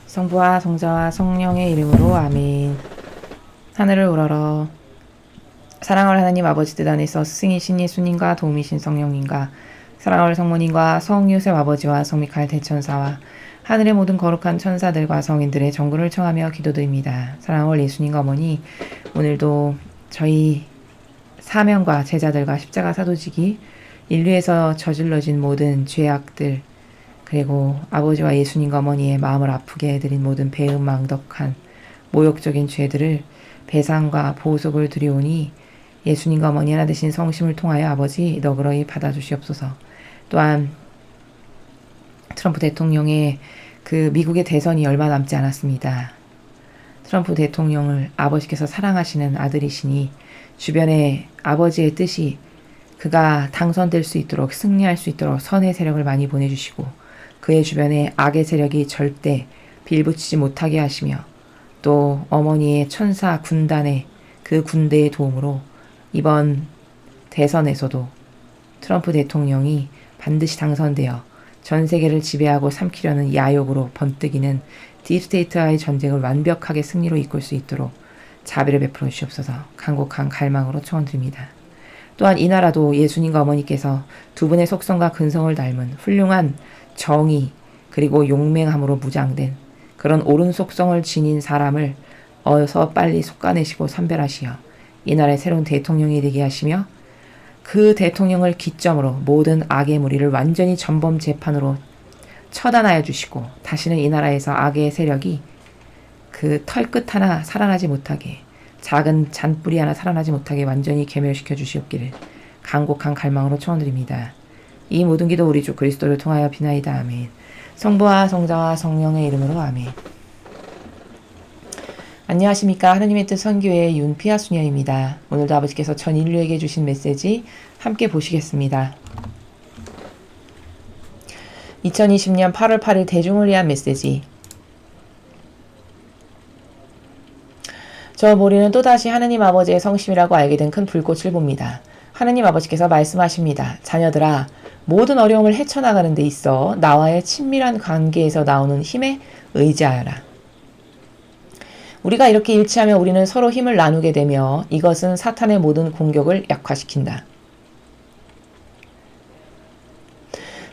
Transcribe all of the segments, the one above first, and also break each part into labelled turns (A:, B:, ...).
A: 성부와 성자와 성령의 이름으로 아멘. 하늘을 우러러 사랑할 하나님 아버지 뜻 안에서 스승이신 예수님과 도움이신 성령님과 사랑할 성모님과 성요셉 아버지와 성미카엘 대천사와 하늘의 모든 거룩한 천사들과 성인들의 정구를 청하며 기도드립니다. 사랑할 예수님과 어머니, 오늘도 저희 사명과 제자들과 십자가 사도직이 인류에서 저질러진 모든 죄악들, 그리고 아버지와 예수님과 어머니의 마음을 아프게 해드린 모든 배은망덕한 모욕적인 죄들을 배상과 보속을 드리오니 예수님과 어머니 하나 되신 성심을 통하여 아버지 너그러이 받아주시옵소서. 또한 트럼프 대통령의 그 미국의 대선이 얼마 남지 않았습니다. 트럼프 대통령을 아버지께서 사랑하시는 아들이시니 주변에 아버지의 뜻이 그가 당선될 수 있도록, 승리할 수 있도록 선의 세력을 많이 보내주시고 그의 주변에 악의 세력이 절대 빌붙이지 못하게 하시며 또 어머니의 천사 군단의 그 군대의 도움으로 이번 대선에서도 트럼프 대통령이 반드시 당선되어 전 세계를 지배하고 삼키려는 야욕으로 번뜩이는 딥스테이트와의 전쟁을 완벽하게 승리로 이끌 수 있도록 자비를 베풀어 주시옵소서. 간곡한 갈망으로 초원드립니다. 또한 이 나라도 예수님과 어머니께서 두 분의 속성과 근성을 닮은 훌륭한 정의 그리고 용맹함으로 무장된 그런 옳은 속성을 지닌 사람을 어서 빨리 솎아내시고 선별하시어 이 나라의 새로운 대통령이 되게 하시며 그 대통령을 기점으로 모든 악의 무리를 완전히 전범 재판으로 처단하여 주시고 다시는 이 나라에서 악의 세력이 그 털끝 하나 살아나지 못하게, 작은 잔뿌리 하나 살아나지 못하게 완전히 괴멸시켜 주시옵기를 간곡한 갈망으로 초원드립니다. 이 모든 기도 우리 주 그리스도를 통하여 비나이다. 아멘. 성부와 성자와 성령의 이름으로 아멘. 안녕하십니까. 하느님의 뜻 선교회의 윤피아 수녀입니다. 오늘도 아버지께서 전 인류에게 주신 메시지 함께 보시겠습니다. 2020년 8월 8일 대중을 위한 메시지. 저 모리는 또다시 하느님 아버지의 성심이라고 알게 된 큰 불꽃을 봅니다. 하느님 아버지께서 말씀하십니다. 자녀들아, 모든 어려움을 헤쳐나가는 데 있어 나와의 친밀한 관계에서 나오는 힘에 의지하여라. 우리가 이렇게 일치하며 우리는 서로 힘을 나누게 되며 이것은 사탄의 모든 공격을 약화시킨다.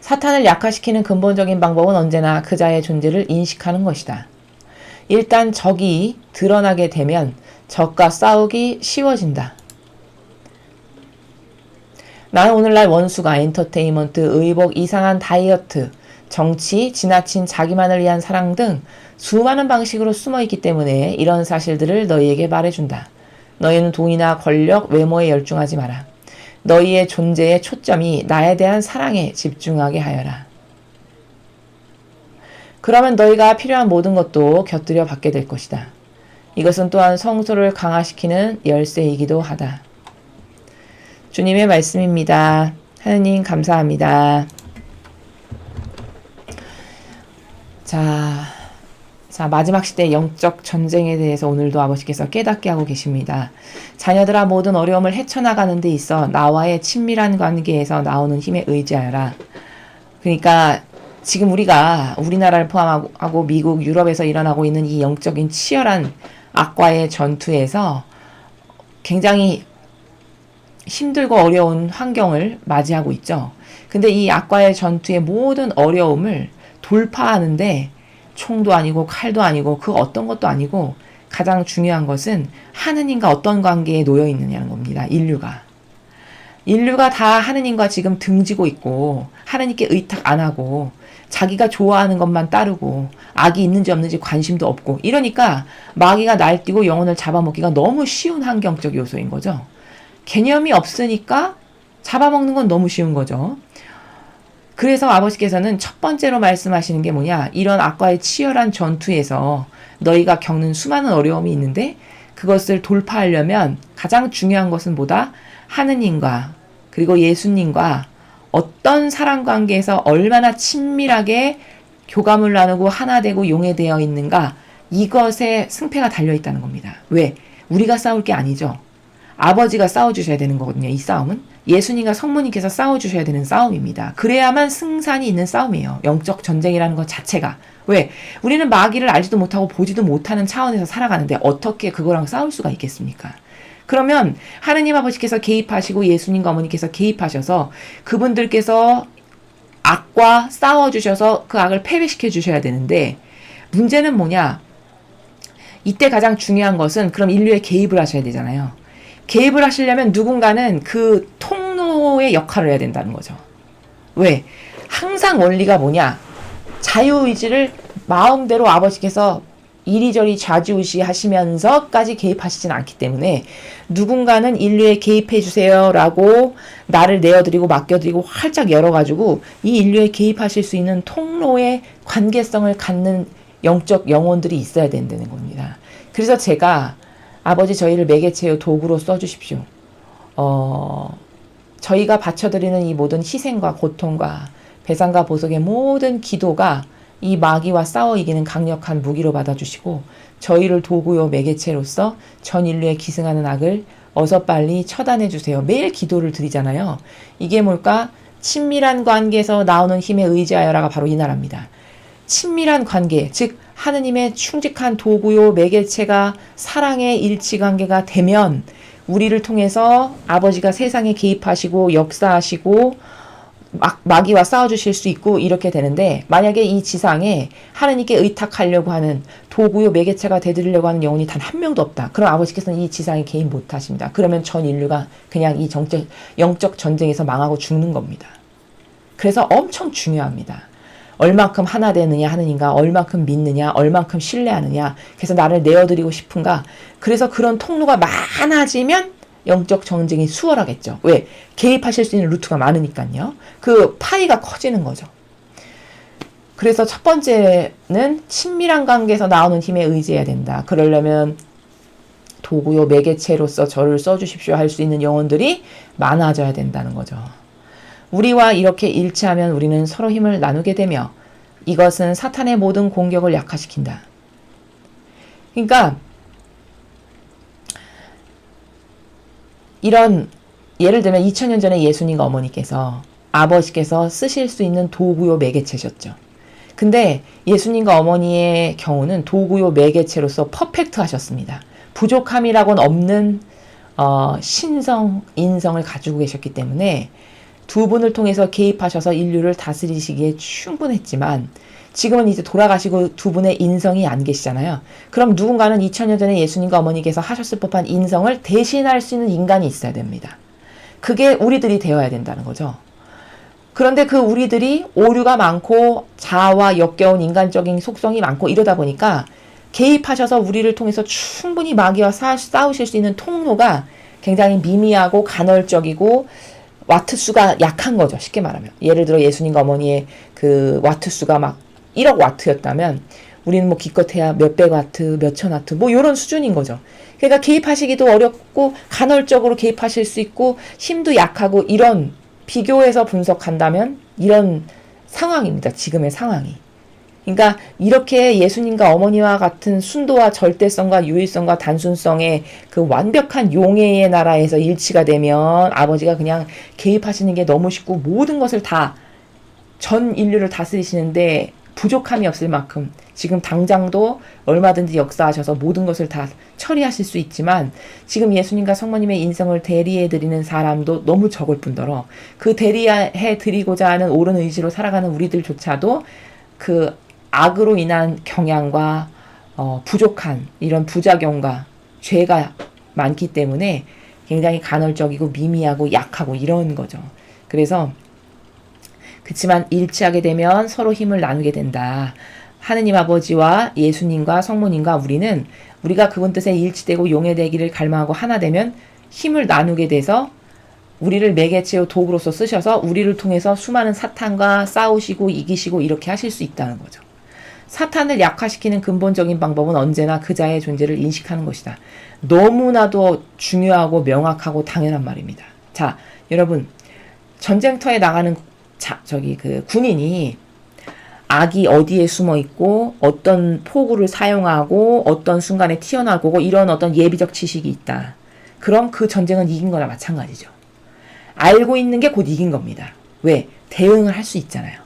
A: 사탄을 약화시키는 근본적인 방법은 언제나 그자의 존재를 인식하는 것이다. 일단 적이 드러나게 되면 적과 싸우기 쉬워진다. 나는 오늘날 원수가 엔터테인먼트, 의복, 이상한 다이어트, 정치, 지나친 자기만을 위한 사랑 등 수많은 방식으로 숨어있기 때문에 이런 사실들을 너희에게 말해준다. 너희는 돈이나 권력, 외모에 열중하지 마라. 너희의 존재의 초점이 나에 대한 사랑에 집중하게 하여라. 그러면 너희가 필요한 모든 것도 곁들여 받게 될 것이다. 이것은 또한 성소를 강화시키는 열쇠이기도 하다. 주님의 말씀입니다. 하느님 감사합니다. 자, 마지막 시대 영적 전쟁에 대해서 오늘도 아버지께서 깨닫게 하고 계십니다. 자녀들아, 모든 어려움을 헤쳐나가는 데 있어 나와의 친밀한 관계에서 나오는 힘에 의지하여라. 그러니까 지금 우리나라를 포함하고 미국, 유럽에서 일어나고 있는 이 영적인 치열한 악과의 전투에서 굉장히 힘들고 어려운 환경을 맞이하고 있죠. 근데 이 악과의 전투의 모든 어려움을 돌파하는데 총도 아니고 칼도 아니고 그 어떤 것도 아니고 가장 중요한 것은 하느님과 어떤 관계에 놓여 있느냐는 겁니다. 인류가 다 하느님과 지금 등지고 있고 하느님께 의탁 안 하고 자기가 좋아하는 것만 따르고 악이 있는지 없는지 관심도 없고 이러니까 마귀가 날뛰고 영혼을 잡아먹기가 너무 쉬운 환경적 요소인 거죠. 개념이 없으니까 잡아먹는 건 너무 쉬운 거죠. 그래서 아버지께서는 첫 번째로 말씀하시는 게 뭐냐, 이런 악과의 치열한 전투에서 너희가 겪는 수많은 어려움이 있는데 그것을 돌파하려면 가장 중요한 것은 뭐다? 하느님과 그리고 예수님과 어떤 사랑 관계에서 얼마나 친밀하게 교감을 나누고 하나 되고 용해되어 있는가, 이것에 승패가 달려있다는 겁니다. 왜? 우리가 싸울 게 아니죠. 아버지가 싸워주셔야 되는 거거든요. 이 싸움은 예수님과 성모님께서 싸워주셔야 되는 싸움입니다. 그래야만 승산이 있는 싸움이에요. 영적 전쟁이라는 것 자체가 왜? 우리는 마귀를 알지도 못하고 보지도 못하는 차원에서 살아가는데 어떻게 그거랑 싸울 수가 있겠습니까? 그러면 하느님 아버지께서 개입하시고 예수님과 어머니께서 개입하셔서 그분들께서 악과 싸워주셔서 그 악을 패배시켜 주셔야 되는데, 문제는 뭐냐? 이때 가장 중요한 것은 그럼 인류에 개입을 하셔야 되잖아요. 개입을 하시려면 누군가는 그 통로의 역할을 해야 된다는 거죠. 왜? 항상 원리가 뭐냐? 자유의지를 마음대로 아버지께서 이리저리 좌지우지 하시면서까지 개입하시진 않기 때문에 누군가는 인류에 개입해 주세요 라고 나를 내어드리고 맡겨드리고 활짝 열어가지고 이 인류에 개입하실 수 있는 통로의 관계성을 갖는 영적 영혼들이 있어야 된다는 겁니다. 그래서 제가 아버지 저희를 매개체요 도구로 써주십시오. 저희가 바쳐드리는 이 모든 희생과 고통과 배상과 보석의 모든 기도가 이 마귀와 싸워 이기는 강력한 무기로 받아주시고 저희를 도구요 매개체로서 전 인류에 기승하는 악을 어서 빨리 처단해 주세요. 매일 기도를 드리잖아요. 이게 뭘까? 친밀한 관계에서 나오는 힘에 의지하여라가 바로 이 나라입니다. 친밀한 관계, 즉 하느님의 충직한 도구요 매개체가 사랑의 일치관계가 되면 우리를 통해서 아버지가 세상에 개입하시고 역사하시고 마귀와 싸워주실 수 있고 이렇게 되는데, 만약에 이 지상에 하느님께 의탁하려고 하는 도구요 매개체가 되드리려고 하는 영혼이 단 한 명도 없다. 그럼 아버지께서는 이 지상에 개입 못하십니다. 그러면 전 인류가 그냥 이 영적 전쟁에서 망하고 죽는 겁니다. 그래서 엄청 중요합니다. 얼만큼 하나 되느냐 하느님과, 얼만큼 믿느냐, 얼만큼 신뢰하느냐, 그래서 나를 내어드리고 싶은가. 그래서 그런 통로가 많아지면 영적 전쟁이 수월하겠죠. 왜? 개입하실 수 있는 루트가 많으니까요. 그 파이가 커지는 거죠. 그래서 첫 번째는 친밀한 관계에서 나오는 힘에 의지해야 된다. 그러려면 도구요 매개체로서 저를 써주십시오 할 수 있는 영혼들이 많아져야 된다는 거죠. 우리와 이렇게 일치하면 우리는 서로 힘을 나누게 되며 이것은 사탄의 모든 공격을 약화시킨다. 그러니까 이런, 예를 들면 2000년 전에 예수님과 어머니께서 아버지께서 쓰실 수 있는 도구요 매개체셨죠. 근데 예수님과 어머니의 경우는 도구요 매개체로서 퍼펙트 하셨습니다. 부족함이라고는 없는 신성, 인성을 가지고 계셨기 때문에 두 분을 통해서 개입하셔서 인류를 다스리시기에 충분했지만 지금은 이제 돌아가시고 두 분의 인성이 안 계시잖아요. 그럼 누군가는 2000년 전에 예수님과 어머니께서 하셨을 법한 인성을 대신할 수 있는 인간이 있어야 됩니다. 그게 우리들이 되어야 된다는 거죠. 그런데 그 우리들이 오류가 많고 자아와 역겨운 인간적인 속성이 많고 이러다 보니까 개입하셔서 우리를 통해서 충분히 마귀와 싸우실 수 있는 통로가 굉장히 미미하고 간헐적이고 와트수가 약한 거죠. 쉽게 말하면. 예를 들어 예수님과 어머니의 그 와트수가 막 1억 와트였다면 우리는 뭐 기껏해야 몇백 와트, 몇천 와트 뭐 이런 수준인 거죠. 그러니까 개입하시기도 어렵고 간헐적으로 개입하실 수 있고 힘도 약하고 이런, 비교해서 분석한다면 이런 상황입니다. 지금의 상황이. 그러니까 이렇게 예수님과 어머니와 같은 순도와 절대성과 유일성과 단순성의 그 완벽한 용해의 나라에서 일치가 되면 아버지가 그냥 개입하시는 게 너무 쉽고 모든 것을 다 전 인류를 다스리시는데 부족함이 없을 만큼 지금 당장도 얼마든지 역사하셔서 모든 것을 다 처리하실 수 있지만 지금 예수님과 성모님의 인성을 대리해드리는 사람도 너무 적을 뿐더러 그 대리해드리고자 하는 옳은 의지로 살아가는 우리들조차도 그 악으로 인한 경향과 부족한 이런 부작용과 죄가 많기 때문에 굉장히 간헐적이고 미미하고 약하고 이런 거죠. 그래서 그렇지만 일치하게 되면 서로 힘을 나누게 된다. 하느님 아버지와 예수님과 성모님과 우리가 그분 뜻에 일치되고 용해되기를 갈망하고 하나 되면 힘을 나누게 돼서 우리를 매개체요 도구로서 쓰셔서 우리를 통해서 수많은 사탄과 싸우시고 이기시고 이렇게 하실 수 있다는 거죠. 사탄을 약화시키는 근본적인 방법은 언제나 그자의 존재를 인식하는 것이다. 너무나도 중요하고 명확하고 당연한 말입니다. 자, 여러분, 전쟁터에 나가는 군인이 악이 어디에 숨어 있고 어떤 포구를 사용하고 어떤 순간에 튀어나오고 이런 어떤 예비적 지식이 있다. 그럼 그 전쟁은 이긴 거나 마찬가지죠. 알고 있는 게 곧 이긴 겁니다. 왜? 대응을 할 수 있잖아요.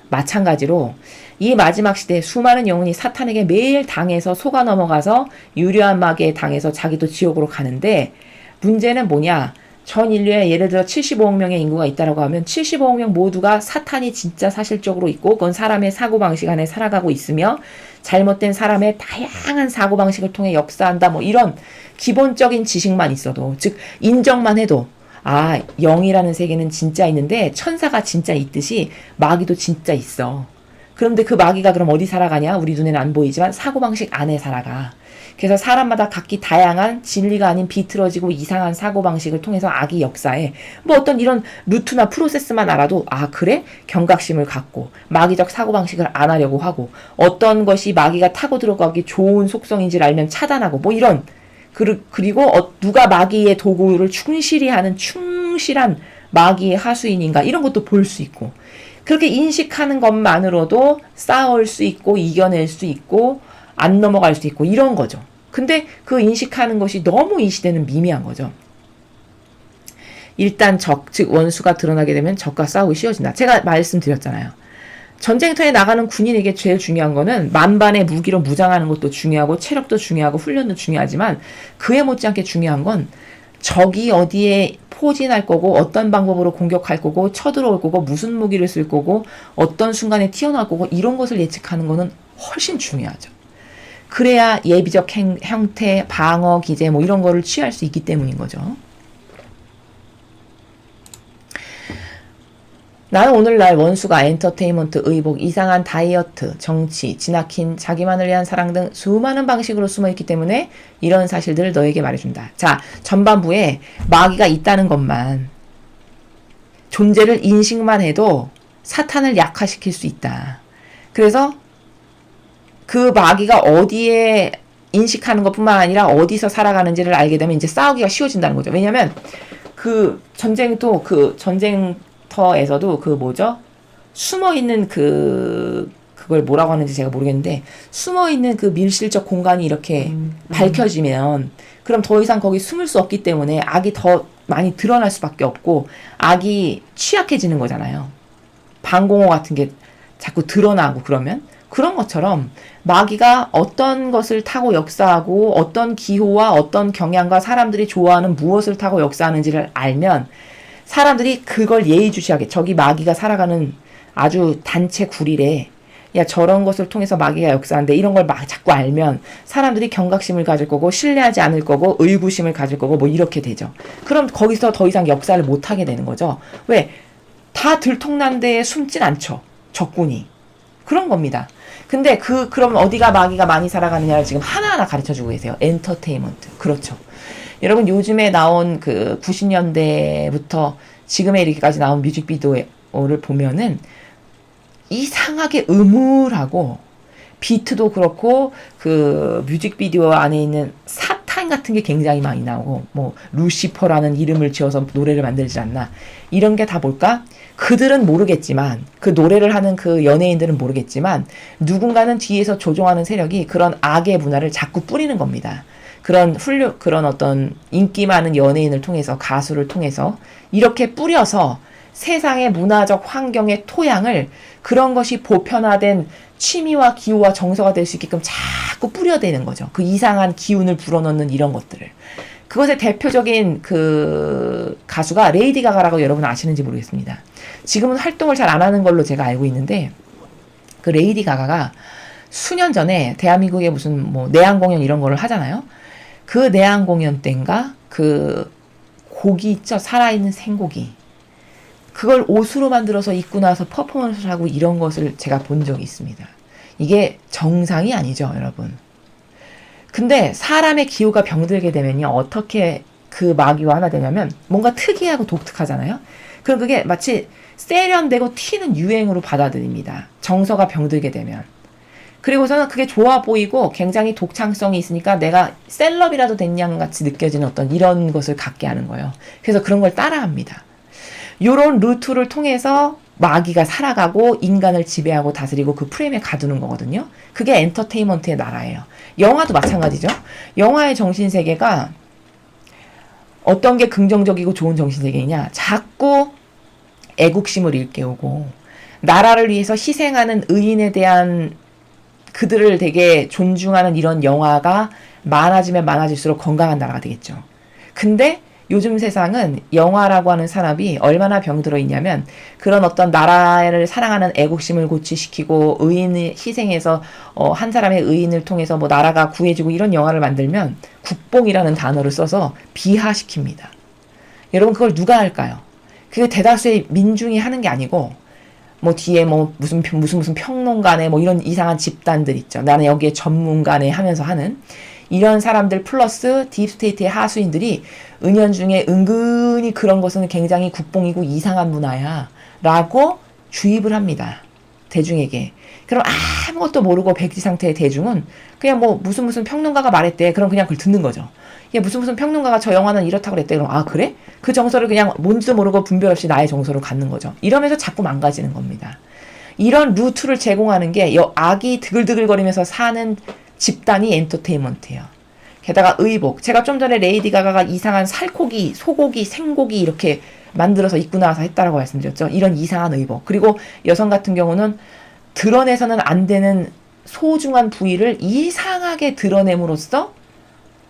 A: 마찬가지로 이 마지막 시대에 수많은 영혼이 사탄에게 매일 당해서 속아 넘어가서 유려한 마귀에 당해서 자기도 지옥으로 가는데, 문제는 뭐냐? 전 인류에 예를 들어 75억 명의 인구가 있다라고 하면 75억 명 모두가 사탄이 진짜 사실적으로 있고, 그건 사람의 사고방식 안에 살아가고 있으며 잘못된 사람의 다양한 사고방식을 통해 역사한다, 뭐 이런 기본적인 지식만 있어도, 즉 인정만 해도 아, 영이라는 세계는 진짜 있는데 천사가 진짜 있듯이 마귀도 진짜 있어. 그런데 그 마귀가 그럼 어디 살아가냐? 우리 눈에는 안 보이지만 사고방식 안에 살아가. 그래서 사람마다 각기 다양한 진리가 아닌 비틀어지고 이상한 사고방식을 통해서 악이 역사해. 뭐 어떤 이런 루트나 프로세스만 알아도 아 그래? 경각심을 갖고 마귀적 사고방식을 안 하려고 하고, 어떤 것이 마귀가 타고 들어가기 좋은 속성인지를 알면 차단하고, 뭐 이런. 그리고 누가 마귀의 도구를 충실히 하는 충실한 마귀의 하수인인가, 이런 것도 볼 수 있고, 그렇게 인식하는 것만으로도 싸울 수 있고 이겨낼 수 있고 안 넘어갈 수 있고 이런 거죠. 근데 그 인식하는 것이 너무 이 시대는 미미한 거죠. 일단 적, 즉 원수가 드러나게 되면 적과 싸우기 쉬워진다. 제가 말씀드렸잖아요. 전쟁터에 나가는 군인에게 제일 중요한 거는 만반의 무기로 무장하는 것도 중요하고 체력도 중요하고 훈련도 중요하지만, 그에 못지않게 중요한 건 적이 어디에 포진할 거고 어떤 방법으로 공격할 거고 쳐들어올 거고 무슨 무기를 쓸 거고 어떤 순간에 튀어나올 거고 이런 것을 예측하는 거는 훨씬 중요하죠. 그래야 예비적 형태, 방어, 기제 뭐 이런 거를 취할 수 있기 때문인 거죠. 나는 오늘날 원수가 엔터테인먼트, 의복, 이상한 다이어트, 정치, 지나친 자기만을 위한 사랑 등 수많은 방식으로 숨어있기 때문에 이런 사실들을 너에게 말해준다. 자, 전반부에 마귀가 있다는 것만, 존재를 인식만 해도 사탄을 약화시킬 수 있다. 그래서 그 마귀가 어디에 인식하는 것뿐만 아니라 어디서 살아가는지를 알게 되면 이제 싸우기가 쉬워진다는 거죠. 왜냐면 그 전쟁도, 그 전쟁터에서도 그 뭐죠? 숨어있는 그걸 뭐라고 하는지 제가 모르겠는데, 숨어있는 그 밀실적 공간이 이렇게 밝혀지면 그럼 더 이상 거기 숨을 수 없기 때문에 악이 더 많이 드러날 수밖에 없고 악이 취약해지는 거잖아요. 방공호 같은 게 자꾸 드러나고 그러면, 그런 것처럼 마귀가 어떤 것을 타고 역사하고 어떤 기호와 어떤 경향과 사람들이 좋아하는 무엇을 타고 역사하는지를 알면 사람들이 그걸 예의주시하게, 저기 마귀가 살아가는 아주 단체 구리래, 야 저런 것을 통해서 마귀가 역사한대, 이런 걸 막 자꾸 알면 사람들이 경각심을 가질 거고 신뢰하지 않을 거고 의구심을 가질 거고 뭐 이렇게 되죠. 그럼 거기서 더 이상 역사를 못하게 되는 거죠. 왜? 다 들통난 데에 숨진 않죠, 적군이. 그런 겁니다. 근데 그럼 어디가 마귀가 많이 살아가느냐를 지금 하나하나 가르쳐주고 계세요. 엔터테인먼트. 그렇죠. 여러분 요즘에 나온 그 90년대부터 지금에 이르기까지 나온 뮤직비디오를 보면은 이상하게 음울하고, 비트도 그렇고 그 뮤직비디오 안에 있는 사탄 같은 게 굉장히 많이 나오고, 뭐 루시퍼라는 이름을 지어서 노래를 만들지 않나, 이런 게 다 뭘까? 그들은 모르겠지만, 그 노래를 하는 그 연예인들은 모르겠지만 누군가는 뒤에서 조종하는 세력이 그런 악의 문화를 자꾸 뿌리는 겁니다. 그런 어떤 인기 많은 연예인을 통해서, 가수를 통해서 이렇게 뿌려서 세상의 문화적 환경의 토양을 그런 것이 보편화된 취미와 기호와 정서가 될 수 있게끔 자꾸 뿌려대는 거죠. 그 이상한 기운을 불어넣는 이런 것들을. 그것의 대표적인 그 가수가 레이디 가가라고 여러분 아시는지 모르겠습니다. 지금은 활동을 잘 안 하는 걸로 제가 알고 있는데, 그 레이디 가가가 수년 전에 대한민국에 무슨 뭐 내한 공연 이런 거를 하잖아요. 그 내한 공연 때인가 그 고기 있죠, 살아있는 생고기, 그걸 옷으로 만들어서 입고 나서 퍼포먼스를 하고 이런 것을 제가 본 적이 있습니다. 이게 정상이 아니죠, 여러분. 근데 사람의 기호가 병들게 되면요, 어떻게 그 마귀와 하나 되냐면 뭔가 특이하고 독특하잖아요. 그럼 그게 마치 세련되고 튀는 유행으로 받아들입니다. 정서가 병들게 되면. 그리고서는 그게 좋아 보이고 굉장히 독창성이 있으니까 내가 셀럽이라도 된 양 같이 느껴지는 어떤 이런 것을 갖게 하는 거예요. 그래서 그런 걸 따라합니다. 요런 루트를 통해서 마귀가 살아가고 인간을 지배하고 다스리고 그 프레임에 가두는 거거든요. 그게 엔터테인먼트의 나라예요. 영화도 마찬가지죠. 영화의 정신세계가 어떤 게 긍정적이고 좋은 정신세계이냐, 자꾸 애국심을 일깨우고 나라를 위해서 희생하는 의인에 대한 그들을 되게 존중하는 이런 영화가 많아지면 많아질수록 건강한 나라가 되겠죠. 근데 요즘 세상은 영화라고 하는 산업이 얼마나 병들어 있냐면 그런 어떤 나라를 사랑하는 애국심을 고취시키고 의인을 희생해서 한 사람의 의인을 통해서 뭐 나라가 구해지고 이런 영화를 만들면 국뽕이라는 단어를 써서 비하시킵니다. 여러분 그걸 누가 할까요? 그게 대다수의 민중이 하는 게 아니고 뭐 뒤에 뭐 무슨 평론가네 뭐 이런 이상한 집단들 있죠. 나는 여기에 전문가네 하면서 하는 이런 사람들 플러스 딥스테이트의 하수인들이 은연중에 은근히 그런 것은 굉장히 국뽕이고 이상한 문화야 라고 주입을 합니다. 대중에게. 그럼 아무것도 모르고 백지 상태의 대중은 그냥 뭐 무슨 평론가가 말했대. 그럼 그냥 그걸 듣는 거죠. 야, 무슨 평론가가 저 영화는 이렇다고 그랬대. 그럼 그래? 그 정서를 그냥 뭔지도 모르고 분별 없이 나의 정서로 갖는 거죠. 이러면서 자꾸 망가지는 겁니다. 이런 루트를 제공하는 게 악이 드글드글거리면서 사는 집단이 엔터테인먼트예요. 게다가 의복. 제가 좀 전에 레이디 가가가 이상한 살코기, 소고기, 생고기 이렇게 만들어서 입고 나와서 했다라고 말씀드렸죠. 이런 이상한 의복. 그리고 여성 같은 경우는 드러내서는 안 되는 소중한 부위를 이상하게 드러냄으로써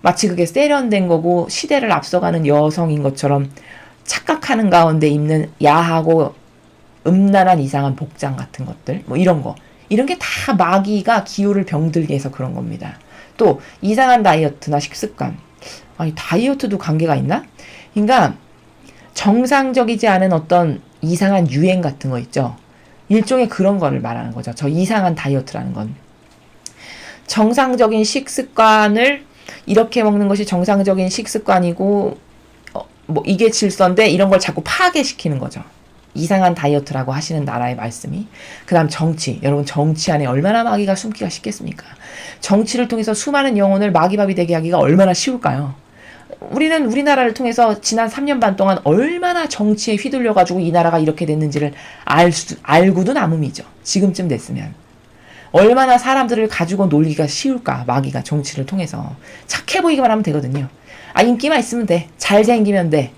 A: 마치 그게 세련된 거고 시대를 앞서가는 여성인 것처럼 착각하는 가운데 입는 야하고 음란한 이상한 복장 같은 것들 뭐 이런 거. 이런 게 다 마귀가 기후를 병들게 해서 그런 겁니다. 또 이상한 다이어트나 식습관. 아니 다이어트도 관계가 있나? 그러니까 정상적이지 않은 어떤 이상한 유행 같은 거 있죠. 일종의 그런 거를 말하는 거죠. 저 이상한 다이어트라는 건. 정상적인 식습관을 이렇게 먹는 것이 정상적인 식습관이고 뭐 이게 질서인데 이런 걸 자꾸 파괴시키는 거죠. 이상한 다이어트라고 하시는 나라의 말씀이. 그 다음 정치. 여러분 정치 안에 얼마나 마귀가 숨기가 쉽겠습니까? 정치를 통해서 수많은 영혼을 마귀밥이 되게 하기가 얼마나 쉬울까요? 우리는 우리나라를 통해서 지난 3년 반 동안 얼마나 정치에 휘둘려가지고 이 나라가 이렇게 됐는지를 알고도 남음이죠. 지금쯤 됐으면. 얼마나 사람들을 가지고 놀기가 쉬울까 마귀가 정치를 통해서. 착해 보이기만 하면 되거든요. 인기만 있으면 돼. 잘생기면 돼.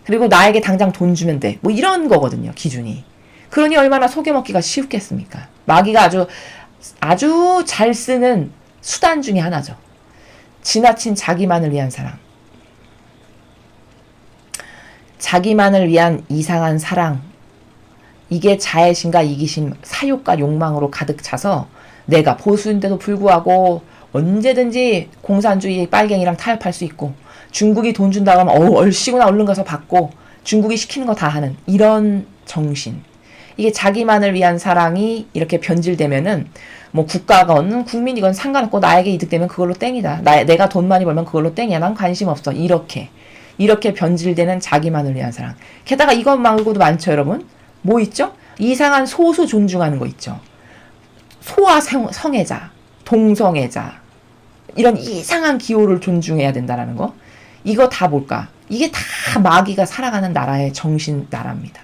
A: 그리고 나에게 당장 돈 주면 돼. 뭐 이런 거거든요. 기준이. 그러니 얼마나 속여먹기가 쉽겠습니까? 마귀가 아주 잘 쓰는 수단 중에 하나죠. 지나친 자기만을 위한 사랑. 자기만을 위한 이상한 사랑. 이게 자애심과 이기심, 사욕과 욕망으로 가득 차서 내가 보수인데도 불구하고 언제든지 공산주의 빨갱이랑 타협할 수 있고 중국이 돈 준다고 하면 얼씨구나 얼른 가서 받고 중국이 시키는 거 다 하는 이런 정신. 이게 자기만을 위한 사랑이 이렇게 변질되면은 뭐 국가건 국민이건 상관없고 나에게 이득되면 그걸로 땡이다. 내가 돈 많이 벌면 그걸로 땡이야. 난 관심 없어. 이렇게 변질되는 자기만을 위한 사랑. 게다가 이것 말고도 많죠, 여러분. 뭐 있죠? 이상한 소수 존중하는 거 있죠. 소아 성애자, 동성애자 이런 이상한 기호를 존중해야 된다라는 거. 이거 다 뭘까? 이게 다 마귀가 살아가는 나라의 정신 나라입니다.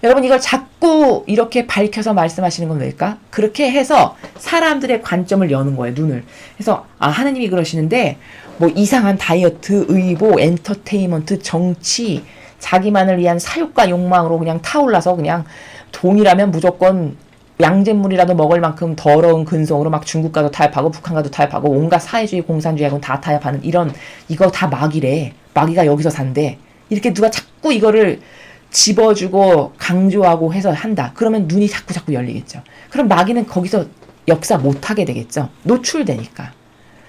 A: 여러분 이걸 자꾸 이렇게 밝혀서 말씀하시는 건 왜일까? 그렇게 해서 사람들의 관점을 여는 거예요. 눈을. 그래서 하느님이 그러시는데 뭐 이상한 다이어트, 의복, 엔터테인먼트, 정치, 자기만을 위한 사욕과 욕망으로 그냥 타올라서 그냥 돈이라면 무조건 양잿물이라도 먹을 만큼 더러운 근성으로 막 중국 가도 타협하고 북한 가도 타협하고 온갖 사회주의 공산주의하고는 다 타협하는 이거 다 마귀래. 마귀가 여기서 산대. 이렇게 누가 자꾸 이거를 집어주고 강조하고 해서 한다. 그러면 눈이 자꾸 열리겠죠. 그럼 마귀는 거기서 역사 못하게 되겠죠. 노출되니까.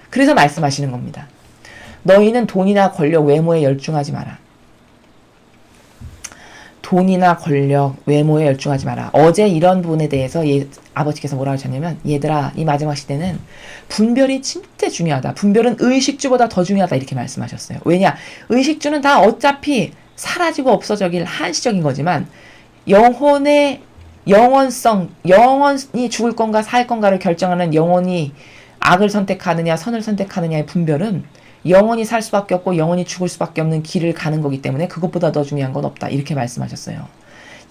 A: 그래서 말씀하시는 겁니다. 너희는 돈이나 권력, 외모에 열중하지 마라. 돈이나 권력, 외모에 열중하지 마라. 어제 이런 부분에 대해서 아버지께서 뭐라고 하셨냐면 얘들아 이 마지막 시대는 분별이 진짜 중요하다. 분별은 의식주보다 더 중요하다 이렇게 말씀하셨어요. 왜냐? 의식주는 다 어차피 사라지고 없어져길 한시적인 거지만 영혼의 영원성, 영원이 죽을 건가 살 건가를 결정하는 영혼이 악을 선택하느냐 선을 선택하느냐의 분별은 영원히 살 수밖에 없고 영원히 죽을 수밖에 없는 길을 가는 거기 때문에 그것보다 더 중요한 건 없다. 이렇게 말씀하셨어요.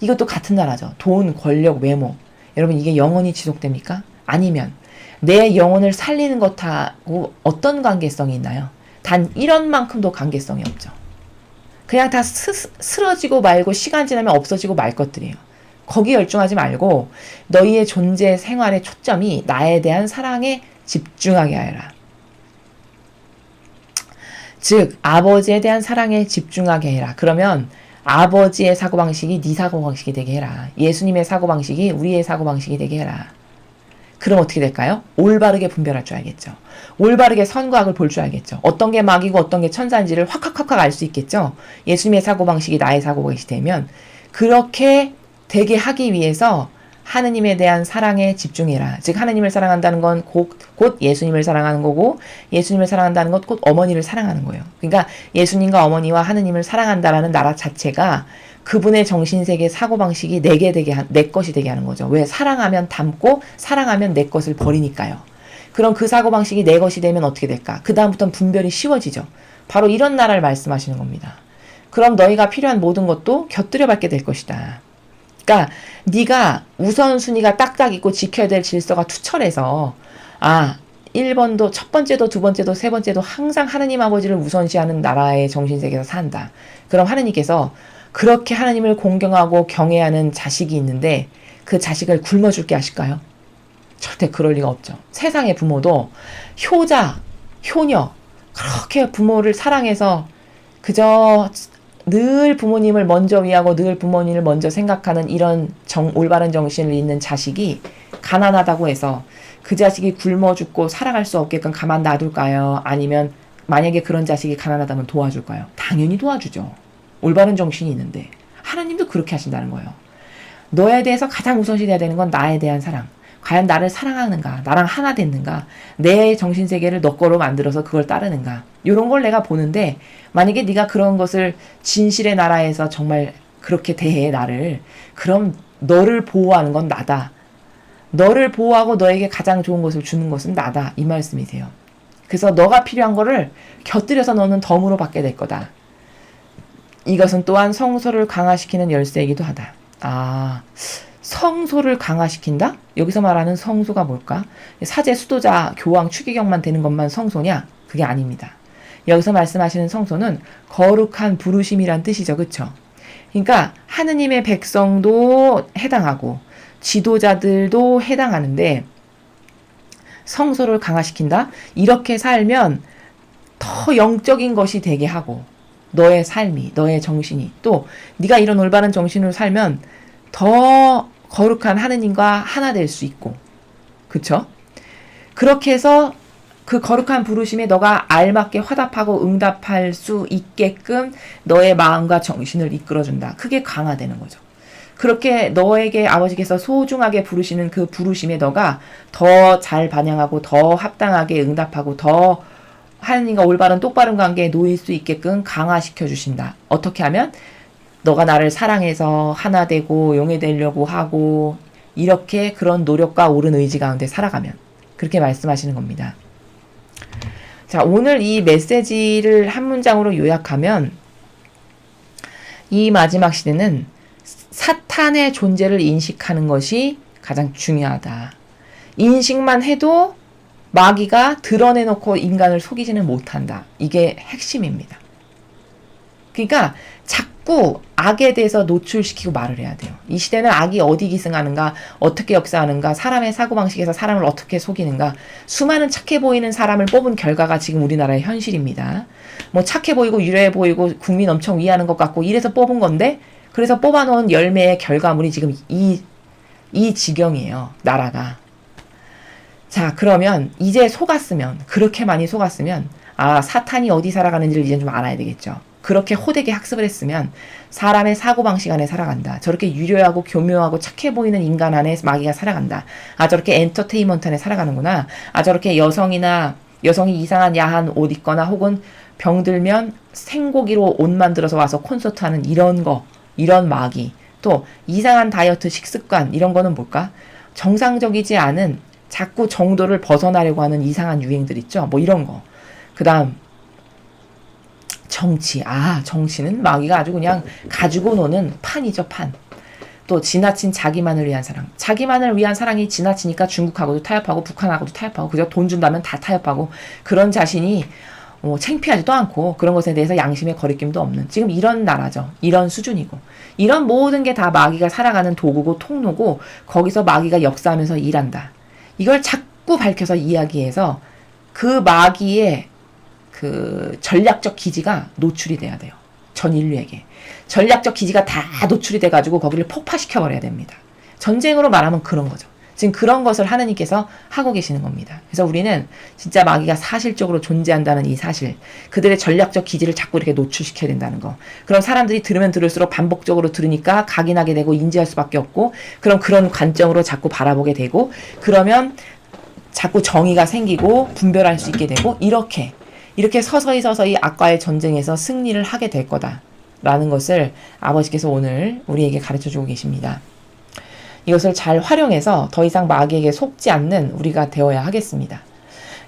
A: 이것도 같은 나라죠. 돈, 권력, 외모. 여러분 이게 영원히 지속됩니까? 아니면 내 영혼을 살리는 것하고 어떤 관계성이 있나요? 단 1원만큼도 관계성이 없죠. 그냥 다 쓰러지고 말고 시간 지나면 없어지고 말 것들이에요. 거기 열중하지 말고 너희의 존재 생활의 초점이 나에 대한 사랑에 집중하게 하여라. 즉 아버지에 대한 사랑에 집중하게 해라. 그러면 아버지의 사고방식이 네 사고방식이 되게 해라. 예수님의 사고방식이 우리의 사고방식이 되게 해라. 그럼 어떻게 될까요? 올바르게 분별할 줄 알겠죠. 올바르게 선과 악을 볼 줄 알겠죠. 어떤 게 막이고 어떤 게 천사인지를 확확확 알 수 있겠죠. 예수님의 사고방식이 나의 사고방식이 되면 그렇게 되게 하기 위해서 하느님에 대한 사랑에 집중해라. 즉 하느님을 사랑한다는 건 곧 예수님을 사랑하는 거고 예수님을 사랑한다는 것 곧 어머니를 사랑하는 거예요. 그러니까 예수님과 어머니와 하느님을 사랑한다라는 나라 자체가 그분의 정신세계 사고방식이 내 것이 되게 하는 거죠. 왜? 사랑하면 닮고 사랑하면 내 것을 버리니까요. 그럼 그 사고방식이 내 것이 되면 어떻게 될까? 그 다음부터는 분별이 쉬워지죠. 바로 이런 나라를 말씀하시는 겁니다. 그럼 너희가 필요한 모든 것도 곁들여 받게 될 것이다. 그러니까 네가 우선순위가 딱딱 있고 지켜야 될 질서가 투철해서 1번도 첫 번째도 두 번째도 세 번째도 항상 하느님 아버지를 우선시하는 나라의 정신세계에서 산다. 그럼 하느님께서 그렇게 하나님을 공경하고 경외하는 자식이 있는데 그 자식을 굶어줄게 하실까요? 절대 그럴 리가 없죠. 세상의 부모도 효자, 효녀 그렇게 부모를 사랑해서 그저 늘 부모님을 먼저 위하고 늘 부모님을 먼저 생각하는 이런 올바른 정신을 잇는 자식이 가난하다고 해서 그 자식이 굶어 죽고 살아갈 수 없게끔 가만 놔둘까요? 아니면 만약에 그런 자식이 가난하다면 도와줄까요? 당연히 도와주죠. 올바른 정신이 있는데 하나님도 그렇게 하신다는 거예요. 너에 대해서 가장 우선시 돼야 되는 건 나에 대한 사랑. 과연 나를 사랑하는가? 나랑 하나 됐는가? 내 정신세계를 너 거로 만들어서 그걸 따르는가? 이런 걸 내가 보는데 만약에 네가 그런 것을 진실의 나라에서 정말 그렇게 대해 나를 그럼 너를 보호하는 건 나다. 너를 보호하고 너에게 가장 좋은 것을 주는 것은 나다. 이 말씀이세요. 그래서 너가 필요한 거를 곁들여서 너는 덤으로 받게 될 거다. 이것은 또한 성소를 강화시키는 열쇠이기도 하다. 성소를 강화시킨다? 여기서 말하는 성소가 뭘까? 사제, 수도자, 교황, 추기경만 되는 것만 성소냐? 그게 아닙니다. 여기서 말씀하시는 성소는 거룩한 부르심이란 뜻이죠. 그쵸? 그러니까 하느님의 백성도 해당하고 지도자들도 해당하는데 성소를 강화시킨다? 이렇게 살면 더 영적인 것이 되게 하고 너의 삶이, 너의 정신이 또 네가 이런 올바른 정신으로 살면 더 거룩한 하느님과 하나 될 수 있고 그쵸? 그렇게 해서 그 거룩한 부르심에 너가 알맞게 화답하고 응답할 수 있게끔 너의 마음과 정신을 이끌어준다. 그게 강화되는 거죠. 그렇게 너에게 아버지께서 소중하게 부르시는 그 부르심에 너가 더 잘 반영하고 더 합당하게 응답하고 더 하느님과 올바른 똑바른 관계에 놓일 수 있게끔 강화시켜 주신다. 어떻게 하면? 너가 나를 사랑해서 하나 되고 용해되려고 하고 이렇게 그런 노력과 옳은 의지 가운데 살아가면 그렇게 말씀하시는 겁니다. 자, 오늘 이 메시지를 한 문장으로 요약하면 이 마지막 시대는 사탄의 존재를 인식하는 것이 가장 중요하다. 인식만 해도 마귀가 드러내놓고 인간을 속이지는 못한다. 이게 핵심입니다. 그러니까 자꾸 악에 대해서 노출시키고 말을 해야 돼요. 이 시대는 악이 어디 기승하는가, 어떻게 역사하는가, 사람의 사고방식에서 사람을 어떻게 속이는가, 수많은 착해 보이는 사람을 뽑은 결과가 지금 우리나라의 현실입니다. 뭐 착해 보이고 유려해 보이고 국민 엄청 위하는 것 같고 이래서 뽑은 건데 그래서 뽑아놓은 열매의 결과물이 지금 이 지경이에요. 나라가. 자, 그러면 이제 속았으면 그렇게 많이 속았으면 사탄이 어디 살아가는지를 이제 좀 알아야 되겠죠. 그렇게 호되게 학습을 했으면 사람의 사고방식 안에 살아간다. 저렇게 유려하고 교묘하고 착해 보이는 인간 안에 마귀가 살아간다. 저렇게 엔터테인먼트 안에 살아가는구나. 저렇게 여성이 이상한 야한 옷 입거나 혹은 병들면 생고기로 옷 만들어서 와서 콘서트 하는 이런 마귀. 또 이상한 다이어트 식습관 이런 거는 뭘까? 정상적이지 않은 자꾸 정도를 벗어나려고 하는 이상한 유행들 있죠. 뭐 이런 거. 그 다음 정치. 정치는 마귀가 아주 그냥 가지고 노는 판이죠, 판. 또 지나친 자기만을 위한 사랑. 자기만을 위한 사랑이 지나치니까 중국하고도 타협하고 북한하고도 타협하고 그저 돈 준다면 다 타협하고 그런 자신이 창피하지도 않고 그런 것에 대해서 양심의 거리낌도 없는 지금 이런 나라죠. 이런 수준이고 이런 모든 게 다 마귀가 살아가는 도구고 통로고 거기서 마귀가 역사하면서 일한다. 이걸 자꾸 밝혀서 이야기해서 그 마귀의 그 전략적 기지가 노출이 돼야 돼요. 전 인류에게. 전략적 기지가 다 노출이 돼가지고 거기를 폭파시켜버려야 됩니다. 전쟁으로 말하면 그런 거죠. 지금 그런 것을 하느님께서 하고 계시는 겁니다. 그래서 우리는 진짜 마귀가 사실적으로 존재한다는 이 사실, 그들의 전략적 기지를 자꾸 이렇게 노출시켜야 된다는 거. 그럼 사람들이 들으면 들을수록 반복적으로 들으니까 각인하게 되고 인지할 수밖에 없고, 그럼 그런 관점으로 자꾸 바라보게 되고, 그러면 자꾸 정의가 생기고 분별할 수 있게 되고, 이렇게 서서히 악과의 전쟁에서 승리를 하게 될 거다라는 것을 아버지께서 오늘 우리에게 가르쳐주고 계십니다. 이것을 잘 활용해서 더 이상 마귀에게 속지 않는 우리가 되어야 하겠습니다.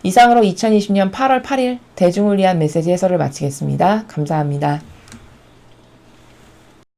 A: 이상으로 2020년 8월 8일 대중을 위한 메시지 해설을 마치겠습니다. 감사합니다.